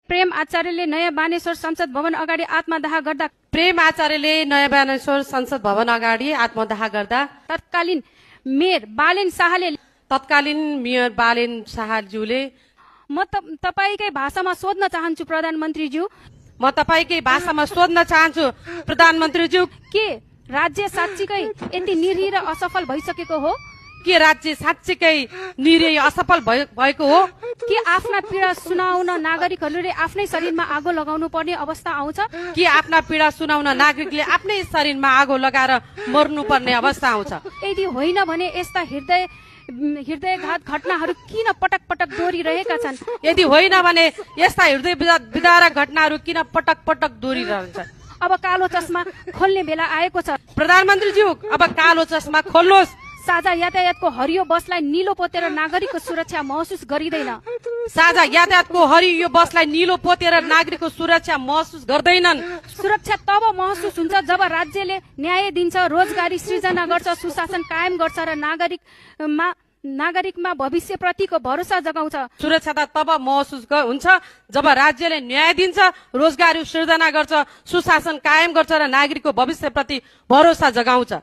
प्रेम आचार्यले नयाँ बानेश्वर संसद भवन अगाडि आत्मदाह गर्दा प्रेम आचार्यले नयाँ बानेश्वर संसद भवन अगाडि आत्मदाह गर्दा तत्कालीन मेयर बालेन शाहले तत्कालीन मेयर बालेन शाहज्यूले म तपाईकै भाषामा सोध्न चाहन्छु प्रधानमन्त्रीज्यू, म तपाईकै भाषामा सोध्न चाहन्छु प्रधानमन्त्रीज्यू, के राज्य साँच्चीकै यति निरीह र असफल भइसकेको हो? के राज्य साँच्चीकै निरीह असफल भएको हो? के आफ्ना पीडा सुनाउन नागरिकहरूले आफ्नै शरीरमा आगो लगाउनु पर्ने अवस्था आउँछ? के आफ्ना पीडा सुनाउन नागरिकले आफ्नै शरीरमा आगो लगाएर मर्नुपर्ने अवस्था आउँछ? यदि होइन भने यस्ता हृदयघात घटनाहरू किन पटक पटक दोहोरिरहेका छन्? यदि होइन भने यस्ता हृदय विदारक घटनाहरू किन पटक पटक दोहोरिरहन्छ? अब कालो चस्मा खोल्ने बेला आएको छ। प्रधानमन्त्रीज्यू, अब कालो चस्मा खोल्नुहोस्। साझा यातायातको हरियो बसलाई निलो पोतेर नागरिकको सुरक्षा महसुस गरिँदैन। साझा यातायातको हरियो बसलाई निलो पोतेर नागरिकको सुरक्षा महसुस गर्दैनन्। सुरक्षा तब महसुस हुन्छ जब राज्यले न्याय दिन्छ, रोजगारी सृजना गर्छ, सुशासन कायम गर्छ र नागरिकमा भविष्यप्रतिको भरोसा जगाउँछ। सुरक्षा त तब महसुस हुन्छ जब राज्यले न्याय दिन्छ, रोजगारी सृजना गर्छ, सुशासन कायम गर्छ र नागरिकको भविष्यप्रति भरोसा जगाउँछ।